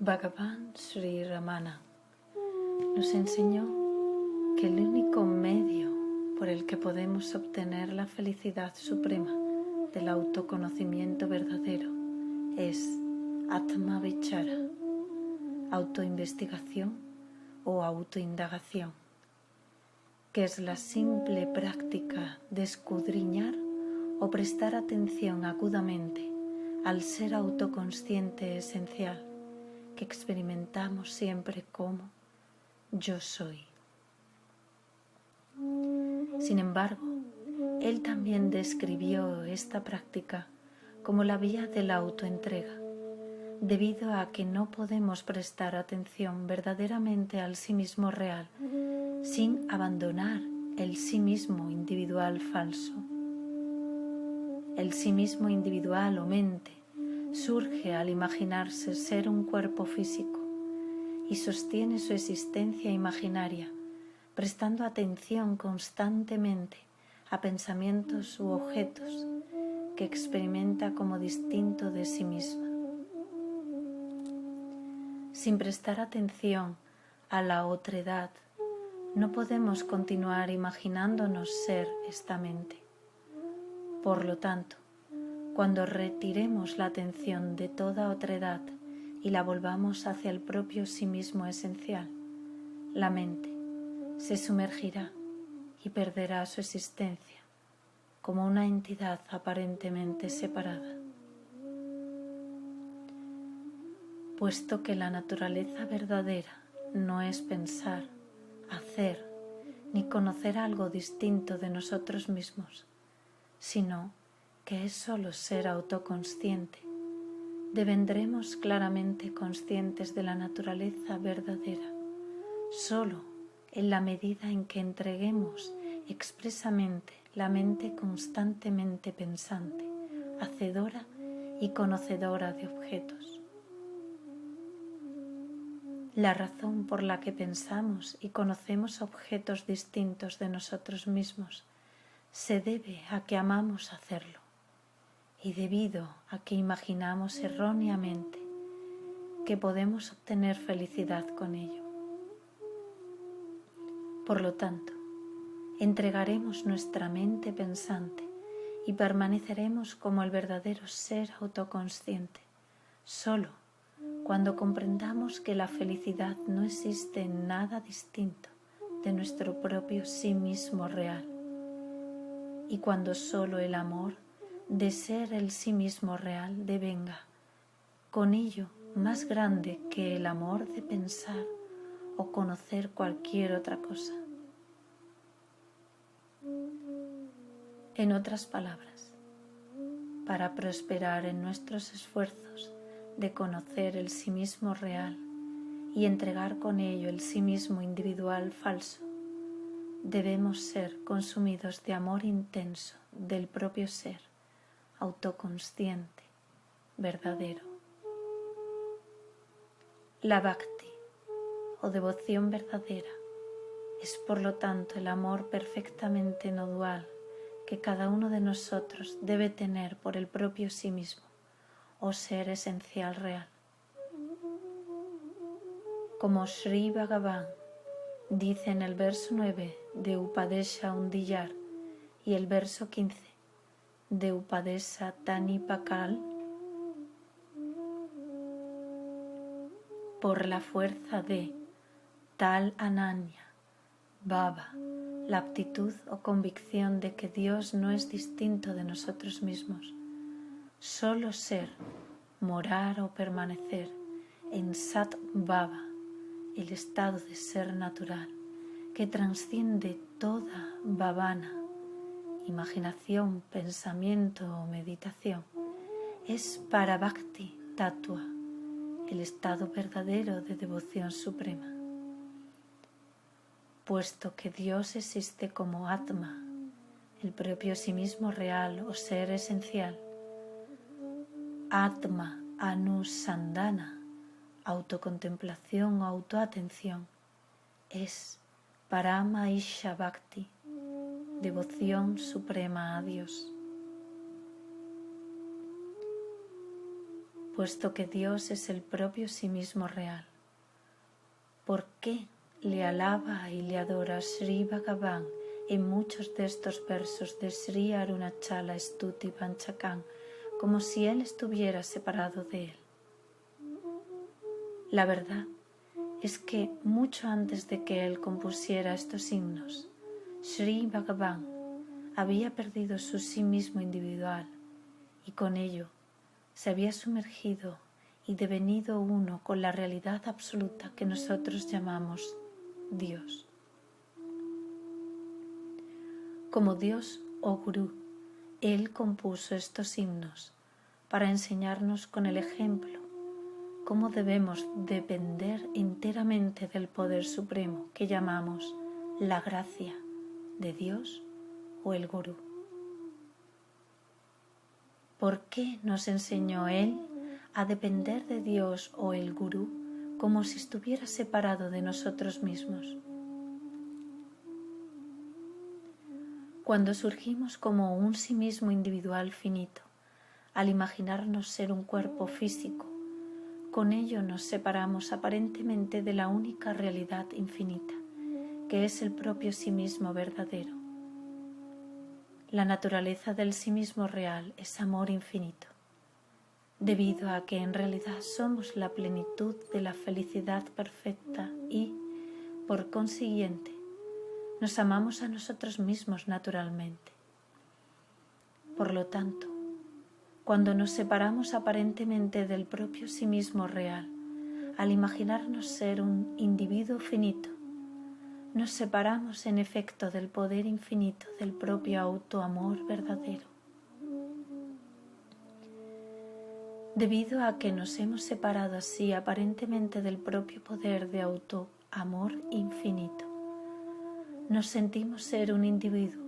Bhagavan Sri Ramana nos enseñó que el único medio por el que podemos obtener la felicidad suprema del autoconocimiento verdadero es Atma Vichara, autoinvestigación o autoindagación, que es la simple práctica de escudriñar o prestar atención agudamente al ser autoconsciente esencial que experimentamos siempre como yo soy. Sin embargo, él también describió esta práctica como la vía de la autoentrega, debido a que no podemos prestar atención verdaderamente al sí mismo real sin abandonar el sí mismo individual falso. El sí mismo individual o mente surge al imaginarse ser un cuerpo físico y sostiene su existencia imaginaria, prestando atención constantemente a pensamientos u objetos que experimenta como distinto de sí misma. Sin prestar atención a la otredad, no podemos continuar imaginándonos ser esta mente. Por lo tanto, cuando retiremos la atención de toda otredad y la volvamos hacia el propio sí mismo esencial, la mente se sumergirá y perderá su existencia como una entidad aparentemente separada. Puesto que la naturaleza verdadera no es pensar, hacer ni conocer algo distinto de nosotros mismos, sino que es solo ser autoconsciente, devendremos claramente conscientes de la naturaleza verdadera, solo en la medida en que entreguemos expresamente la mente constantemente pensante, hacedora y conocedora de objetos. La razón por la que pensamos y conocemos objetos distintos de nosotros mismos se debe a que amamos hacerlo y debido a que imaginamos erróneamente que podemos obtener felicidad con ello. Por lo tanto, entregaremos nuestra mente pensante y permaneceremos como el verdadero ser autoconsciente, solo cuando comprendamos que la felicidad no existe en nada distinto de nuestro propio sí mismo real, y cuando solo el amor de ser el sí mismo real devenga, con ello, más grande que el amor de pensar o conocer cualquier otra cosa. En otras palabras, para prosperar en nuestros esfuerzos de conocer el sí mismo real y entregar con ello el sí mismo individual falso, debemos ser consumidos de amor intenso del propio ser, autoconsciente, verdadero. La bhakti, o devoción verdadera, es por lo tanto el amor perfectamente no dual que cada uno de nosotros debe tener por el propio sí mismo, o ser esencial real. Como Sri Bhagavan dice en el verso 9 de Upadesha Undiyar y el verso 15 de Upadesha Tanipakal, por la fuerza de tal Ananya, Bhava, la aptitud o convicción de que Dios no es distinto de nosotros mismos, solo ser, morar o permanecer en Sat Bhava, el estado de ser natural que transciende toda bhavana, imaginación, pensamiento o meditación, es para Bhakti Tattva, el estado verdadero de devoción suprema. Puesto que Dios existe como Atma, el propio sí mismo real o ser esencial, Atma Anusandana, autocontemplación o autoatención, es Parama Isha Bhakti, devoción suprema a Dios. puesto que Dios es el propio sí mismo real. ¿Por qué le alaba y le adora Sri Bhagavan en muchos de estos versos de Sri Arunachala Stuti Panchakam como si él estuviera separado de él? La verdad es que mucho antes de que él compusiera estos himnos, Sri Bhagavan había perdido su sí mismo individual y con ello se había sumergido y devenido uno con la realidad absoluta que nosotros llamamos Dios. Como Dios o Gurú, él compuso estos himnos para enseñarnos con el ejemplo cómo debemos depender enteramente del poder supremo que llamamos la gracia de Dios o el Gurú. ¿Por qué nos enseñó él a depender de Dios o el Gurú como si estuviera separado de nosotros mismos? Cuando surgimos como un sí mismo individual finito, al imaginarnos ser un cuerpo físico, con ello nos separamos aparentemente de la única realidad infinita, que es el propio sí mismo verdadero. La naturaleza del sí mismo real es amor infinito, debido a que en realidad somos la plenitud de la felicidad perfecta y, por consiguiente, nos amamos a nosotros mismos naturalmente. Por lo tanto, cuando nos separamos aparentemente del propio sí mismo real, al imaginarnos ser un individuo finito, nos separamos en efecto del poder infinito del propio autoamor verdadero. Debido a que nos hemos separado así aparentemente del propio poder de autoamor infinito, nos sentimos ser un individuo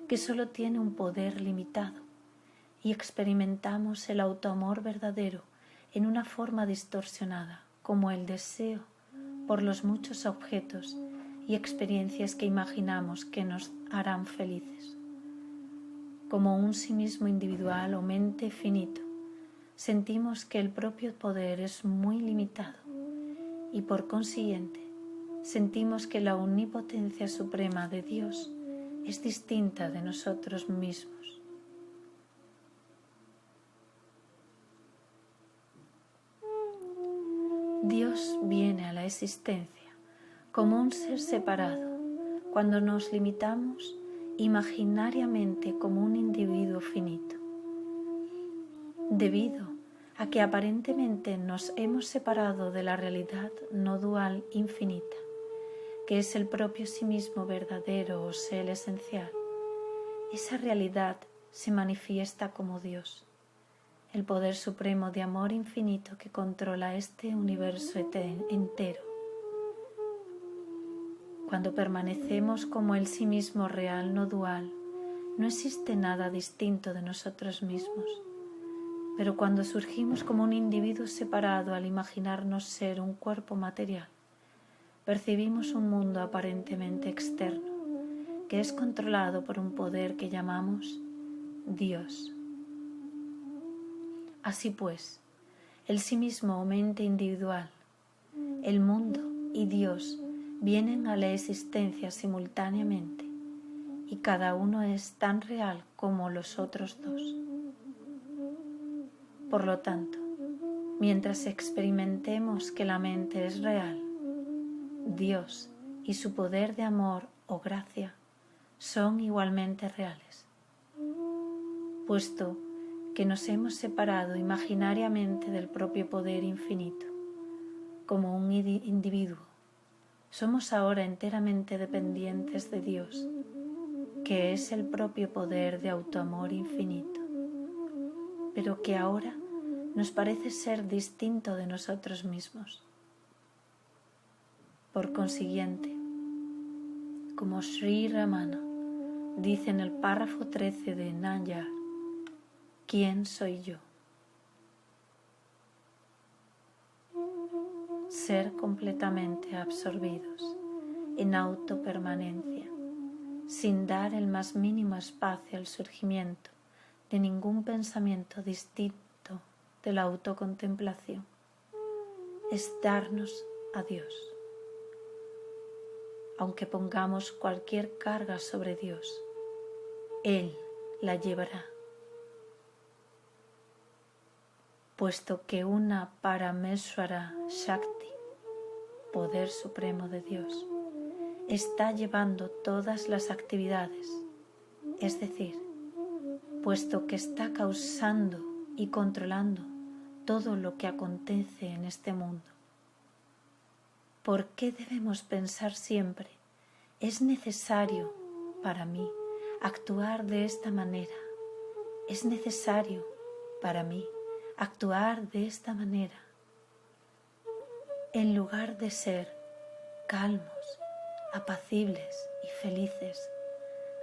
que solo tiene un poder limitado y experimentamos el autoamor verdadero en una forma distorsionada, como el deseo por los muchos objetos y experiencias que imaginamos que nos harán felices. Como un sí mismo individual o mente finito, sentimos que el propio poder es muy limitado y por consiguiente sentimos que la omnipotencia suprema de Dios es distinta de nosotros mismos. Dios viene a la existencia como un ser separado cuando nos limitamos imaginariamente como un individuo finito. Debido a que aparentemente nos hemos separado de la realidad no dual infinita, que es el propio sí mismo verdadero o ser esencial, esa realidad se manifiesta como Dios, el poder supremo de amor infinito que controla este universo entero. Cuando permanecemos como el sí mismo real no dual, no existe nada distinto de nosotros mismos. Pero cuando surgimos como un individuo separado al imaginarnos ser un cuerpo material, percibimos un mundo aparentemente externo, que es controlado por un poder que llamamos Dios. Así pues, el sí mismo o mente individual, el mundo y Dios vienen a la existencia simultáneamente y cada uno es tan real como los otros dos. Por lo tanto, mientras experimentemos que la mente es real, Dios y su poder de amor o gracia son igualmente reales, puesto que nos hemos separado imaginariamente del propio poder infinito. Como un individuo, somos ahora enteramente dependientes de Dios, que es el propio poder de autoamor infinito, pero que ahora nos parece ser distinto de nosotros mismos. Por consiguiente, como Sri Ramana dice en el párrafo 13 de Nayar, ¿quién soy yo? Ser completamente absorbidos en autopermanencia, sin dar el más mínimo espacio al surgimiento de ningún pensamiento distinto de la autocontemplación es darnos a Dios. Aunque pongamos cualquier carga sobre Dios, Él la llevará, puesto que una Parameshvara Shakti, poder supremo de Dios, está llevando todas las actividades, es decir, puesto que está causando y controlando todo lo que acontece en este mundo. ¿Por qué debemos pensar siempre, es necesario para mí actuar de esta manera? Es necesario para mí actuar de esta manera. En lugar de ser calmos, apacibles y felices,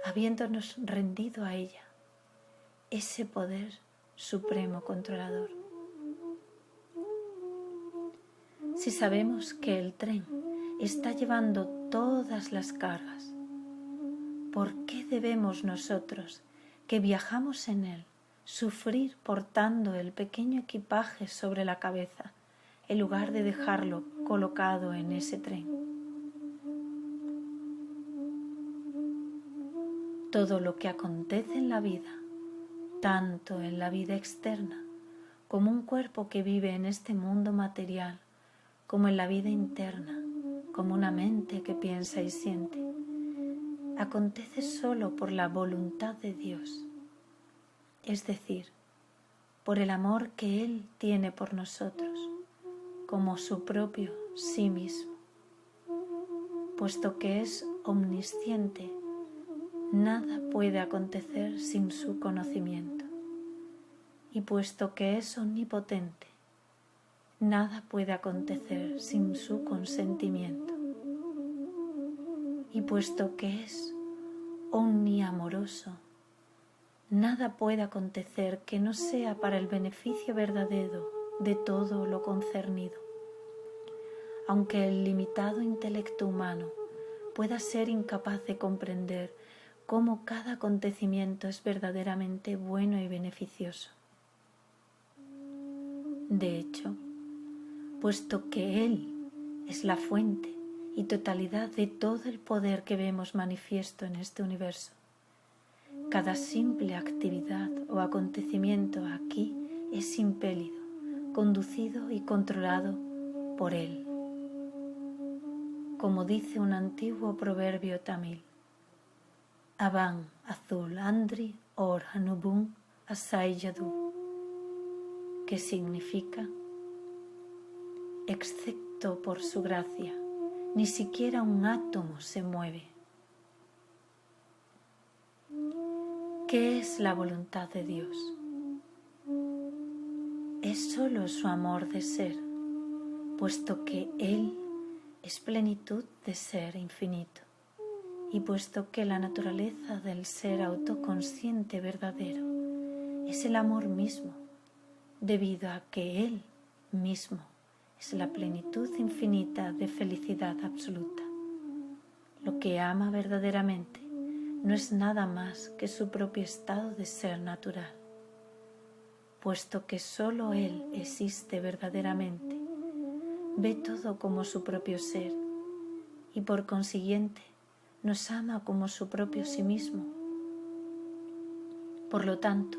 habiéndonos rendido a ella, ese poder supremo controlador. Si sabemos que el tren está llevando todas las cargas, ¿por qué debemos nosotros, que viajamos en él, sufrir portando el pequeño equipaje sobre la cabeza, en lugar de dejarlo colocado en ese tren? Todo lo que acontece en la vida, tanto en la vida externa como un cuerpo que vive en este mundo material, como en la vida interna, como una mente que piensa y siente, acontece solo por la voluntad de Dios, es decir, por el amor que Él tiene por nosotros, como su propio sí mismo. Puesto que es omnisciente, nada puede acontecer sin su conocimiento. Y puesto que es omnipotente, nada puede acontecer sin su consentimiento. Y puesto que es omniamoroso, nada puede acontecer que no sea para el beneficio verdadero de todo lo concernido. Aunque el limitado intelecto humano pueda ser incapaz de comprender cómo cada acontecimiento es verdaderamente bueno y beneficioso. De hecho, puesto que Él es la fuente y totalidad de todo el poder que vemos manifiesto en este universo, cada simple actividad o acontecimiento aquí es impelido, conducido y controlado por Él. Como dice un antiguo proverbio tamil, Avan azul andri or hanubun asai yadu, que significa, excepto por su gracia, ni siquiera un átomo se mueve. ¿Qué es la voluntad de Dios? Es solo su amor de ser, puesto que Él es plenitud de ser infinito, y puesto que la naturaleza del ser autoconsciente verdadero es el amor mismo, debido a que Él mismo es la plenitud infinita de felicidad absoluta. Lo que ama verdaderamente no es nada más que su propio estado de ser natural. Puesto que solo Él existe verdaderamente, ve todo como su propio ser y por consiguiente nos ama como su propio sí mismo. Por lo tanto,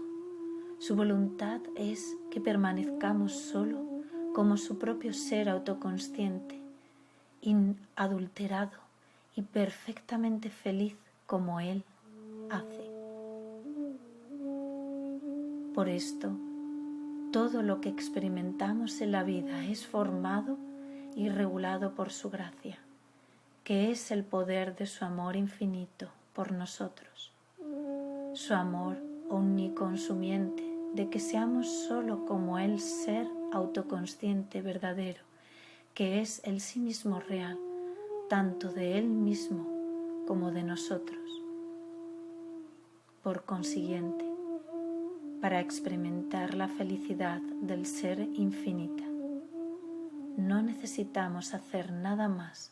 su voluntad es que permanezcamos solo como su propio ser autoconsciente, inadulterado y perfectamente feliz como Él hace. Por esto, todo lo que experimentamos en la vida es formado y regulado por su gracia, que es el poder de su amor infinito por nosotros, su amor omniconsumiente de que seamos solo como el ser autoconsciente verdadero, que es el sí mismo real, tanto de Él mismo como de nosotros. Por consiguiente, para experimentar la felicidad del ser infinita, no necesitamos hacer nada más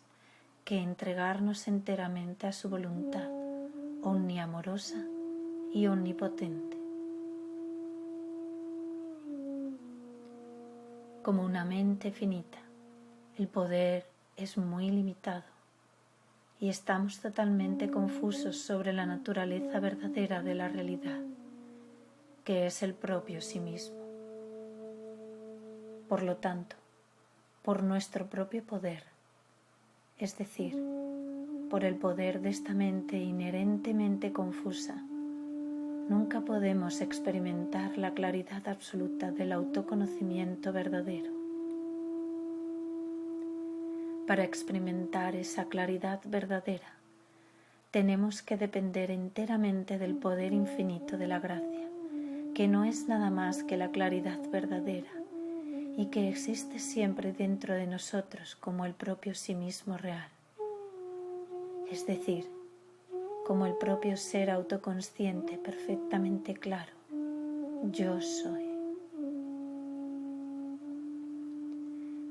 que entregarnos enteramente a su voluntad omniamorosa y omnipotente. como una mente finita. El poder es muy limitado y estamos totalmente confusos sobre la naturaleza verdadera de la realidad, que es el propio sí mismo. Por lo tanto, por nuestro propio poder, es decir, por el poder de esta mente inherentemente confusa, nunca podemos experimentar la claridad absoluta del autoconocimiento verdadero. Para experimentar esa claridad verdadera, tenemos que depender enteramente del poder infinito de la gracia, que no es nada más que la claridad verdadera y que existe siempre dentro de nosotros como el propio sí mismo real, es decir, como el propio ser autoconsciente perfectamente claro, yo soy.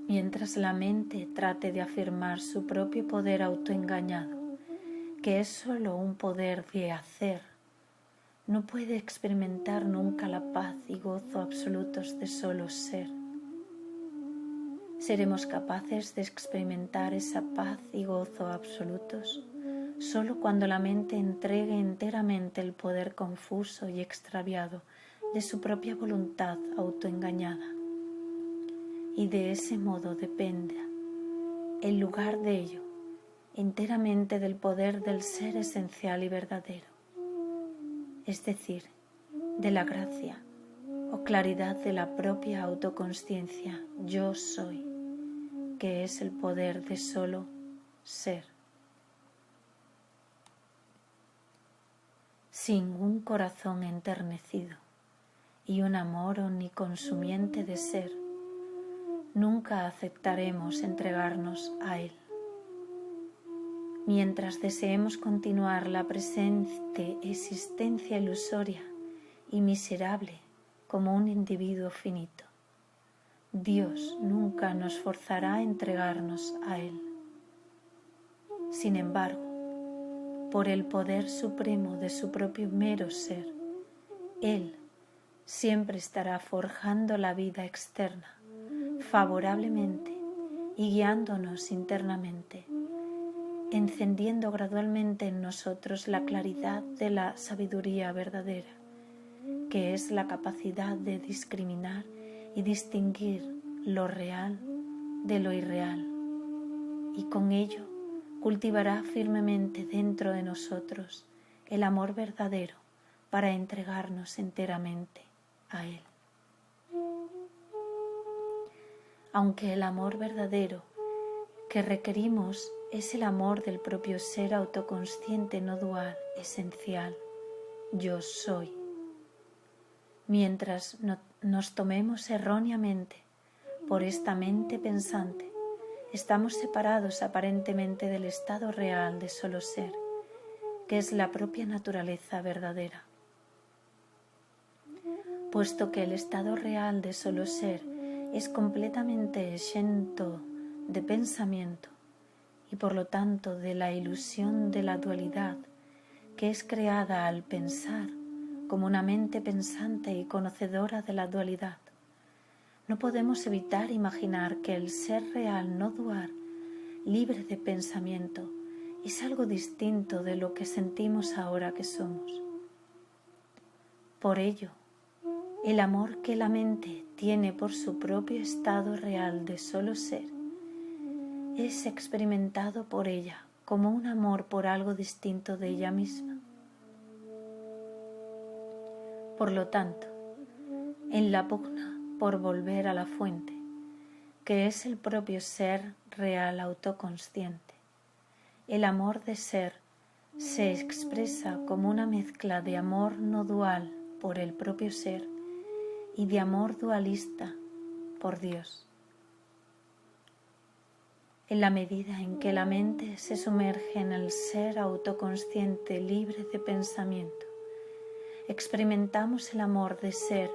Mientras la mente trate de afirmar su propio poder autoengañado, que es solo un poder de hacer, no puede experimentar nunca la paz y gozo absolutos de solo ser. Seremos capaces de experimentar esa paz y gozo absolutos solo cuando la mente entregue enteramente el poder confuso y extraviado de su propia voluntad autoengañada. Y de ese modo dependa, en lugar de ello, enteramente del poder del ser esencial y verdadero, es decir, de la gracia o claridad de la propia autoconsciencia yo soy, que es el poder de solo ser. Sin un corazón enternecido y un amor omniconsumiente de ser, nunca aceptaremos entregarnos a Él. Mientras deseemos continuar la presente existencia ilusoria y miserable como un individuo finito, Dios nunca nos forzará a entregarnos a Él. Sin embargo, por el poder supremo de su propio mero ser, Él siempre estará forjando la vida externa favorablemente y guiándonos internamente, encendiendo gradualmente en nosotros la claridad de la sabiduría verdadera, que es la capacidad de discriminar y distinguir lo real de lo irreal, y con ello cultivará firmemente dentro de nosotros el amor verdadero para entregarnos enteramente a Él. Aunque el amor verdadero que requerimos es el amor del propio ser autoconsciente no dual, esencial, yo soy. Mientras nos tomemos erróneamente por esta mente pensante, estamos separados aparentemente del estado real de solo ser, que es la propia naturaleza verdadera. Puesto que el estado real de solo ser es completamente exento de pensamiento y por lo tanto de la ilusión de la dualidad que es creada al pensar como una mente pensante y conocedora de la dualidad, no podemos evitar imaginar que el ser real no dual, libre de pensamiento, es algo distinto de lo que sentimos ahora que somos. Por ello, el amor que la mente tiene por su propio estado real de solo ser es experimentado por ella como un amor por algo distinto de ella misma. Por lo tanto, en la pugna por volver a la fuente, que es el propio ser real autoconsciente, el amor de ser se expresa como una mezcla de amor no dual por el propio ser y de amor dualista por Dios. En la medida en que la mente se sumerge en el ser autoconsciente libre de pensamiento, experimentamos el amor de ser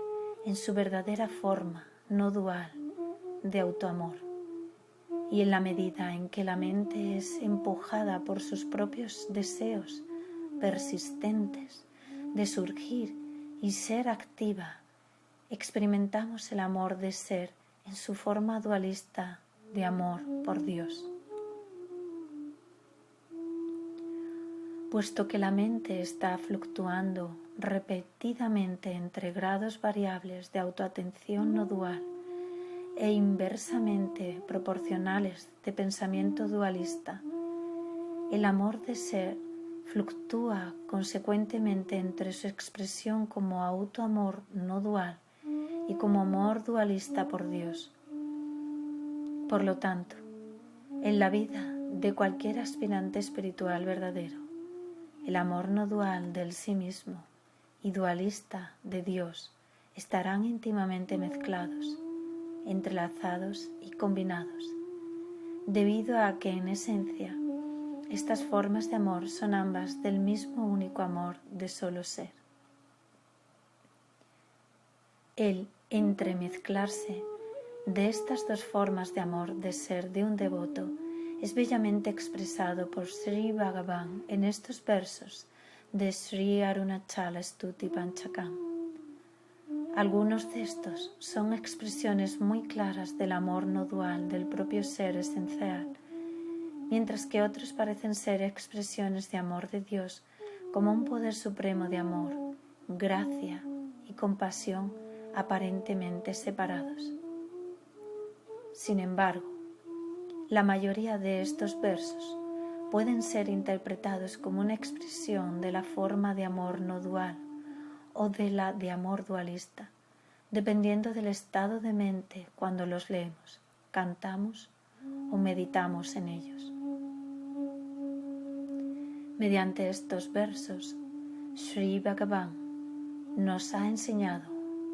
en su verdadera forma no dual de autoamor. Y en la medida en que la mente es empujada por sus propios deseos persistentes de surgir y ser activa, experimentamos el amor de ser en su forma dualista de amor por Dios. Puesto que la mente está fluctuando repetidamente entre grados variables de autoatención no dual e inversamente proporcionales de pensamiento dualista, el amor de ser fluctúa consecuentemente entre su expresión como autoamor no dual y como amor dualista por Dios. Por lo tanto, en la vida de cualquier aspirante espiritual verdadero, el amor no dual del sí mismo y dualista de Dios estarán íntimamente mezclados, entrelazados y combinados, debido a que en esencia estas formas de amor son ambas del mismo único amor de solo ser. El entremezclarse de estas dos formas de amor de ser de un devoto es bellamente expresado por Sri Bhagavan en estos versos de Sri Arunachala Stuti Panchakam. Algunos de estos son expresiones muy claras del amor no dual del propio ser esencial, mientras que otros parecen ser expresiones de amor de Dios como un poder supremo de amor, gracia y compasión aparentemente separados. Sin embargo, la mayoría de estos versos pueden ser interpretados como una expresión de la forma de amor no dual o de la de amor dualista, dependiendo del estado de mente cuando los leemos, cantamos o meditamos en ellos. Mediante estos versos, Sri Bhagavan nos ha enseñado,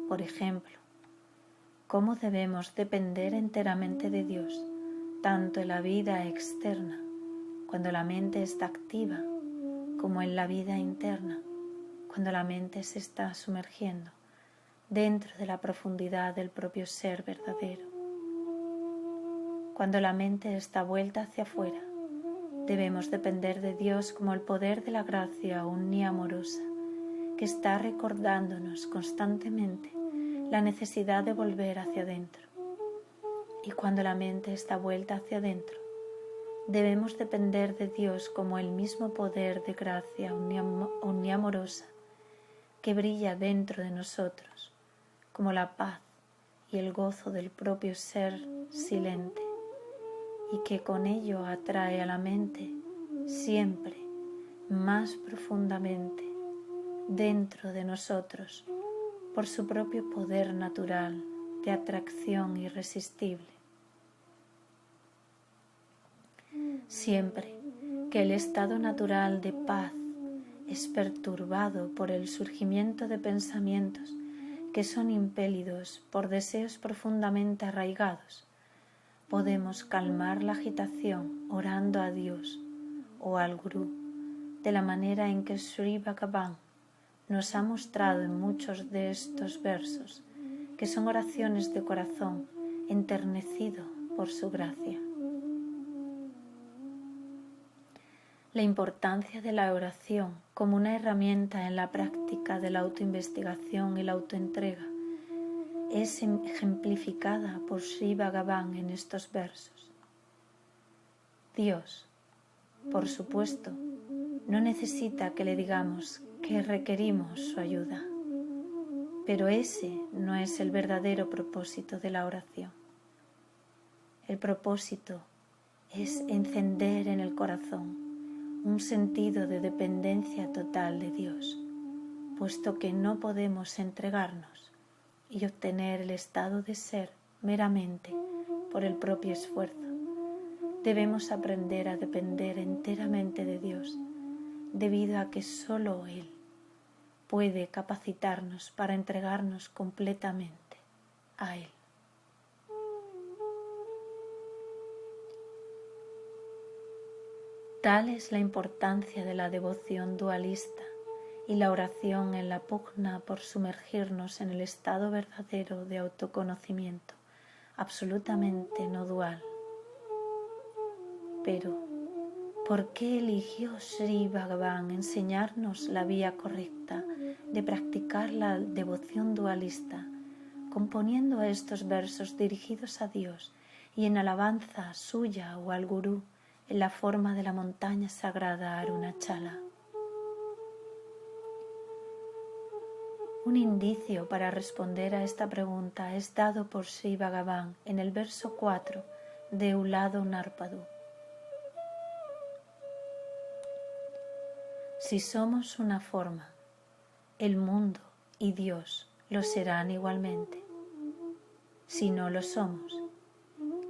por ejemplo, cómo debemos depender enteramente de Dios, tanto en la vida externa, cuando la mente está activa, como en la vida interna, cuando la mente se está sumergiendo dentro de la profundidad del propio ser verdadero. Cuando la mente está vuelta hacia afuera, debemos depender de Dios como el poder de la gracia omniamorosa, que está recordándonos constantemente la necesidad de volver hacia adentro. Y cuando la mente está vuelta hacia adentro, debemos depender de Dios como el mismo poder de gracia omniamorosa que brilla dentro de nosotros, como la paz y el gozo del propio ser silente, y que con ello atrae a la mente siempre más profundamente dentro de nosotros por su propio poder natural de atracción irresistible. Siempre que el estado natural de paz es perturbado por el surgimiento de pensamientos que son impelidos por deseos profundamente arraigados, podemos calmar la agitación orando a Dios o al Gurú, de la manera en que Sri Bhagavan nos ha mostrado en muchos de estos versos, que son oraciones de corazón enternecido por su gracia. La importancia de la oración como una herramienta en la práctica de la autoinvestigación y la autoentrega es ejemplificada por Sri Bhagavan en estos versos. Dios, por supuesto, no necesita que le digamos que requerimos su ayuda, pero ese no es el verdadero propósito de la oración. El propósito es encender en el corazón un sentido de dependencia total de Dios, puesto que no podemos entregarnos y obtener el estado de ser meramente por el propio esfuerzo. Debemos aprender a depender enteramente de Dios, debido a que solo Él puede capacitarnos para entregarnos completamente a Él. Tal es la importancia de la devoción dualista y la oración en la pugna por sumergirnos en el estado verdadero de autoconocimiento, absolutamente no dual. Pero, ¿por qué eligió Sri Bhagavan enseñarnos la vía correcta de practicar la devoción dualista componiendo estos versos dirigidos a Dios y en alabanza suya o al gurú en la forma de la montaña sagrada Arunachala. Un indicio para responder a esta pregunta es dado por Sri Bhagavan en el verso 4 de Ulado Narpadu. Si somos una forma, el mundo y Dios lo serán igualmente. Si no lo somos,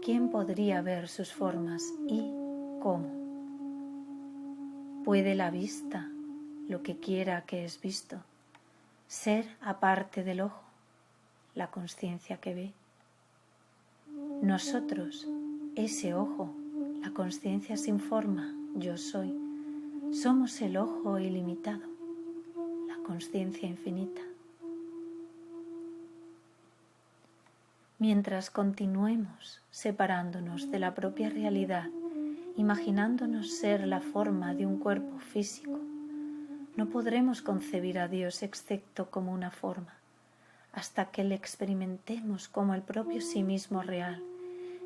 ¿quién podría ver sus formas y cómo? ¿Puede la vista, lo que quiera que es visto, ser aparte del ojo, la consciencia que ve? Nosotros, ese ojo, la consciencia sin forma, yo soy, somos el ojo ilimitado, la consciencia infinita. Mientras continuemos separándonos de la propia realidad, imaginándonos ser la forma de un cuerpo físico, no podremos concebir a Dios excepto como una forma, hasta que le experimentemos como el propio sí mismo real,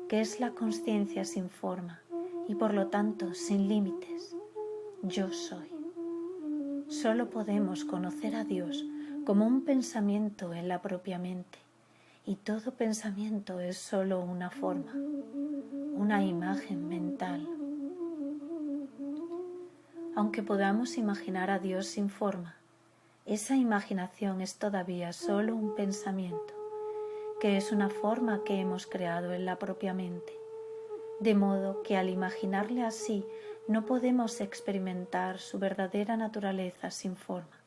que es la consciencia sin forma y por lo tanto sin límites. Yo soy. Solo podemos conocer a Dios como un pensamiento en la propia mente, y todo pensamiento es solo una forma, una imagen mental. Aunque podamos imaginar a Dios sin forma, esa imaginación es todavía solo un pensamiento, que es una forma que hemos creado en la propia mente, de modo que al imaginarle así no podemos experimentar su verdadera naturaleza sin forma.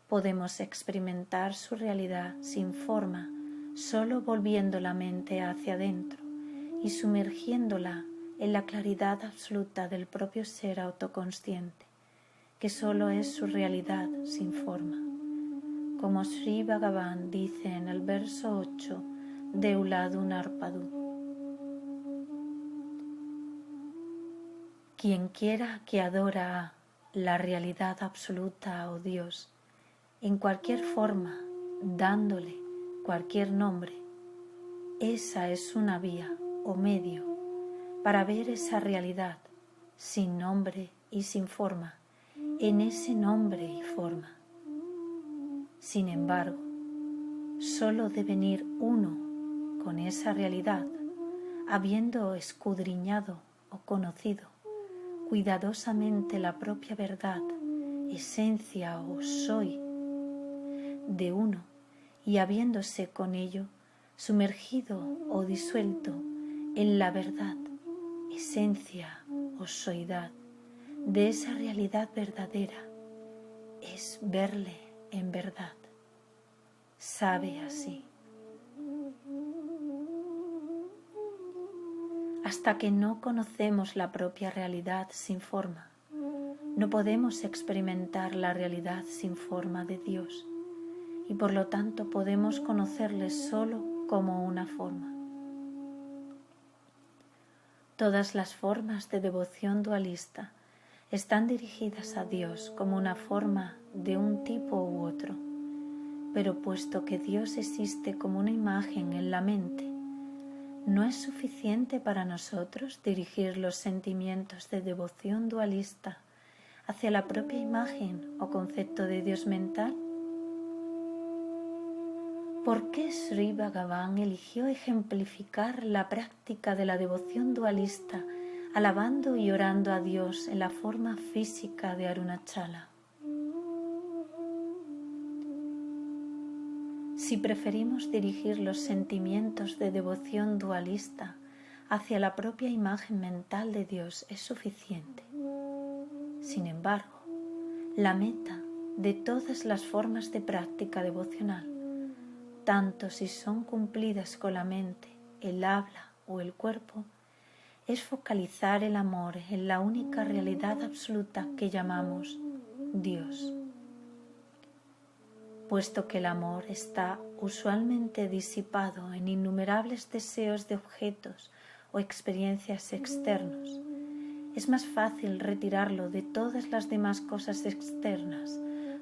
Podemos experimentar su realidad sin forma solo volviendo la mente hacia adentro y sumergiéndola en la claridad absoluta del propio ser autoconsciente, que solo es su realidad sin forma, como Sri Bhagavan dice en el verso 8 de Ulado Narpadu. Quien quiera que adora a la realidad absoluta o Dios, en cualquier forma, dándole cualquier nombre, esa es una vía o medio para ver esa realidad sin nombre y sin forma, en ese nombre y forma. Sin embargo, solo deben ir uno con esa realidad, habiendo escudriñado o conocido cuidadosamente la propia verdad, esencia o soy de uno, y habiéndose con ello sumergido o disuelto en la verdad, esencia o soidad de esa realidad verdadera, es verle en verdad. Sabe así. Hasta que no conocemos la propia realidad sin forma, no podemos experimentar la realidad sin forma de Dios, y por lo tanto podemos conocerle solo como una forma. Todas las formas de devoción dualista están dirigidas a Dios como una forma de un tipo u otro, pero puesto que Dios existe como una imagen en la mente, ¿no es suficiente para nosotros dirigir los sentimientos de devoción dualista hacia la propia imagen o concepto de Dios mental? ¿Por qué Sri Bhagavan eligió ejemplificar la práctica de la devoción dualista alabando y orando a Dios en la forma física de Arunachala? Si preferimos dirigir los sentimientos de devoción dualista hacia la propia imagen mental de Dios es suficiente. Sin embargo, la meta de todas las formas de práctica devocional, tanto si son cumplidas con la mente, el habla o el cuerpo, es focalizar el amor en la única realidad absoluta que llamamos Dios. Puesto que el amor está usualmente disipado en innumerables deseos de objetos o experiencias externos, es más fácil retirarlo de todas las demás cosas externas,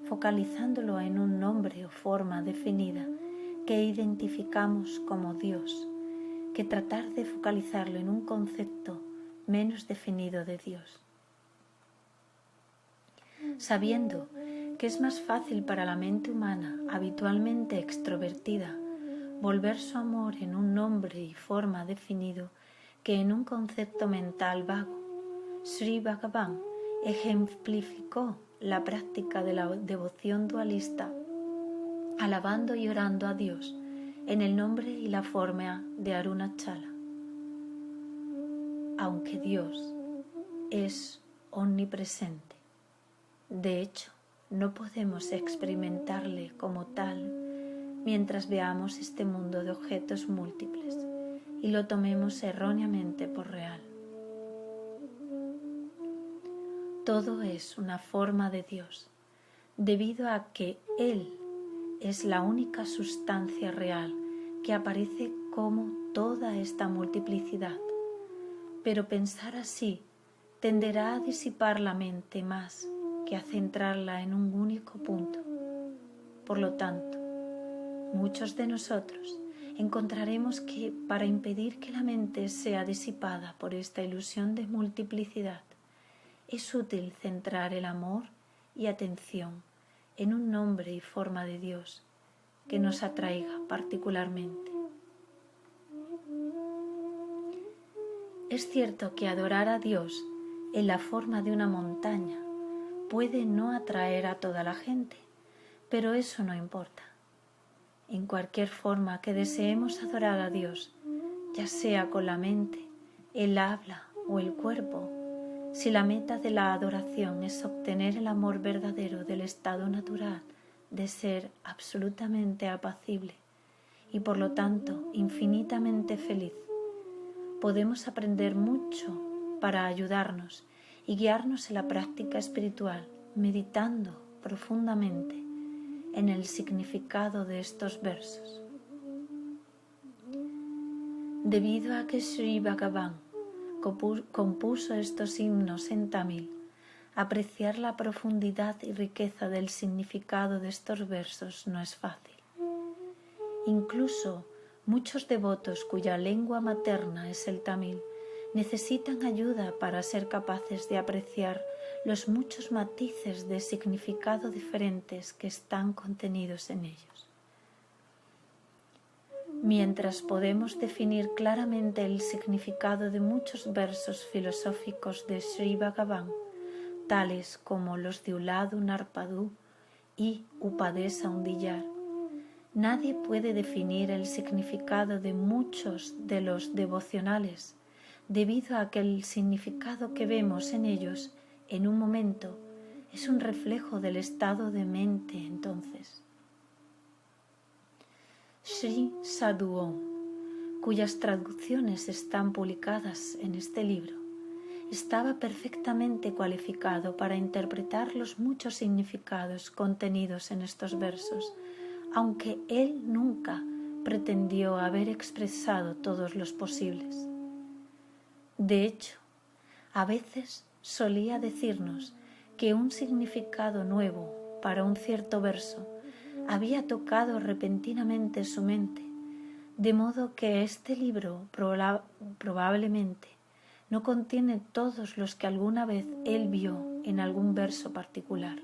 focalizándolo en un nombre o forma definida que identificamos como Dios que tratar de focalizarlo en un concepto menos definido de Dios. Sabiendo que es más fácil para la mente humana, habitualmente extrovertida, volver su amor en un nombre y forma definido que en un concepto mental vago, Sri Bhagavan ejemplificó la práctica de la devoción dualista, alabando y orando a Dios en el nombre y la forma de Arunachala. Aunque Dios es omnipresente, de hecho, no podemos experimentarle como tal mientras veamos este mundo de objetos múltiples y lo tomemos erróneamente por real. Todo es una forma de Dios, debido a que Él es la única sustancia real que aparece como toda esta multiplicidad. Pero pensar así tenderá a disipar la mente más que a centrarla en un único punto. Por lo tanto, muchos de nosotros encontraremos que para impedir que la mente sea disipada por esta ilusión de multiplicidad, es útil centrar el amor y atención en un nombre y forma de Dios que nos atraiga particularmente. Es cierto que adorar a Dios en la forma de una montaña puede no atraer a toda la gente, pero eso no importa. En cualquier forma que deseemos adorar a Dios, ya sea con la mente, el habla o el cuerpo, si la meta de la adoración es obtener el amor verdadero del estado natural de ser absolutamente apacible y por lo tanto infinitamente feliz, podemos aprender mucho para ayudarnos y guiarnos en la práctica espiritual, meditando profundamente en el significado de estos versos. Debido a que Sri Bhagavan compuso estos himnos en tamil, apreciar la profundidad y riqueza del significado de estos versos no es fácil. Incluso muchos devotos cuya lengua materna es el tamil necesitan ayuda para ser capaces de apreciar los muchos matices de significado diferentes que están contenidos en ellos. Mientras podemos definir claramente el significado de muchos versos filosóficos de Sri Bhagavan, tales como los de Uladu Narpadu y Upadesa Undiyar, nadie puede definir el significado de muchos de los devocionales, debido a que el significado que vemos en ellos en un momento es un reflejo del estado de mente entonces. Sri Sadhuon, cuyas traducciones están publicadas en este libro, estaba perfectamente cualificado para interpretar los muchos significados contenidos en estos versos, aunque él nunca pretendió haber expresado todos los posibles. De hecho, a veces solía decirnos que un significado nuevo para un cierto verso había tocado repentinamente su mente, de modo que este libro probablemente no contiene todos los que alguna vez él vio en algún verso particular.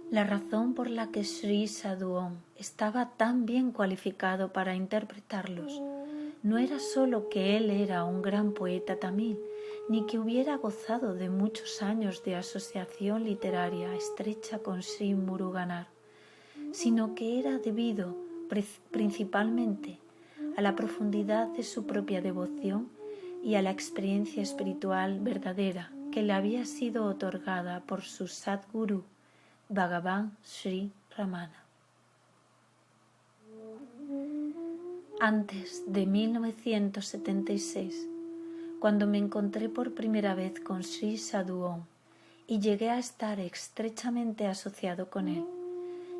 La razón por la que Sri Sadhuon estaba tan bien cualificado para interpretarlos no era sólo que él era un gran poeta tamil, ni que hubiera gozado de muchos años de asociación literaria estrecha con Sri Muruganar, sino que era debido principalmente a la profundidad de su propia devoción y a la experiencia espiritual verdadera que le había sido otorgada por su Sadguru, Bhagavan Sri Ramana. Antes de 1976, cuando me encontré por primera vez con Sri Sadhuon y llegué a estar estrechamente asociado con él,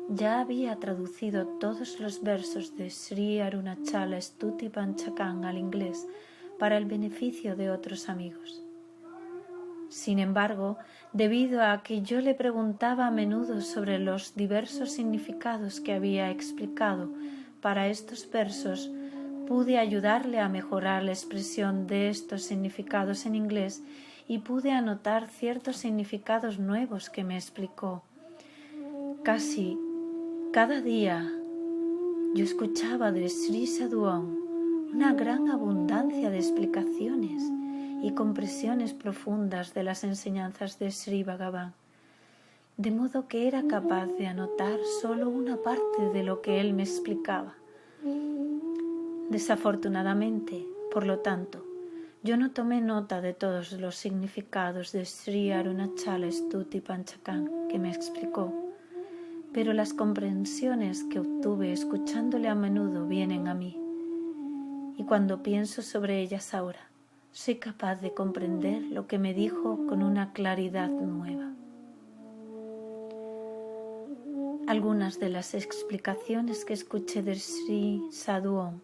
ya había traducido todos los versos de Sri Arunachala Stuti Panchakam al inglés para el beneficio de otros amigos. Sin embargo, debido a que yo le preguntaba a menudo sobre los diversos significados que había explicado para estos versos, pude ayudarle a mejorar la expresión de estos significados en inglés y pude anotar ciertos significados nuevos que me explicó. Casi cada día yo escuchaba de Sri Sadhuon una gran abundancia de explicaciones y comprensiones profundas de las enseñanzas de Sri Bhagavan, de modo que era capaz de anotar solo una parte de lo que él me explicaba. Desafortunadamente, por lo tanto, yo no tomé nota de todos los significados de Sri Arunachala Stuti Panchakam que me explicó, pero las comprensiones que obtuve escuchándole a menudo vienen a mí, y cuando pienso sobre ellas ahora, soy capaz de comprender lo que me dijo con una claridad nueva. Algunas de las explicaciones que escuché de Sri Sadhuon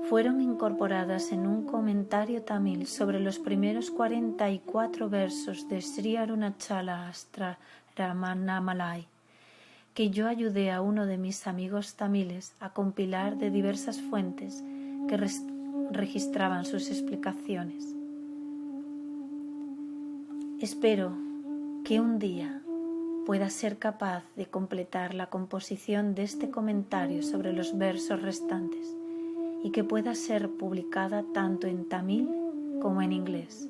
fueron incorporadas en un comentario tamil sobre los primeros 44 versos de Sri Arunachala Ashtaramamalai, que yo ayudé a uno de mis amigos tamiles a compilar de diversas fuentes que registraban sus explicaciones. Espero que un día pueda ser capaz de completar la composición de este comentario sobre los versos restantes y que pueda ser publicada tanto en tamil como en inglés.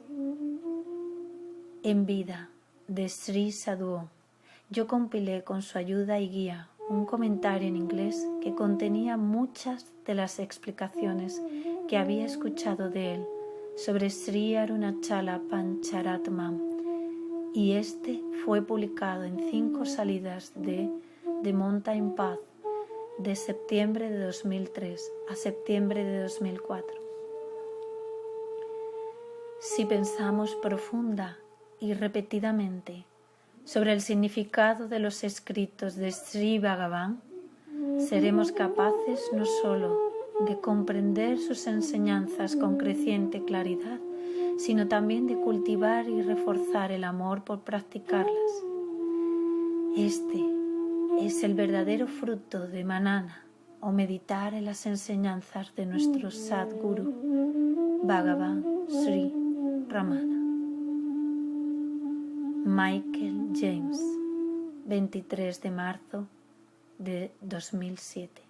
En vida de Sri Sadhuon, yo compilé con su ayuda y guía un comentario en inglés que contenía muchas de las explicaciones que había escuchado de él sobre Sri Arunachala Pancharatmam, y este fue publicado en 5 salidas de The Mountain Path de septiembre de 2003 a septiembre de 2004. Si pensamos profunda y repetidamente sobre el significado de los escritos de Sri Bhagavan, seremos capaces no solo de comprender sus enseñanzas con creciente claridad, sino también de cultivar y reforzar el amor por practicarlas. Este es el verdadero fruto de Manana, o meditar en las enseñanzas de nuestro Sadguru, Bhagavan Sri Ramana. Michael James, 23 de marzo de 2007.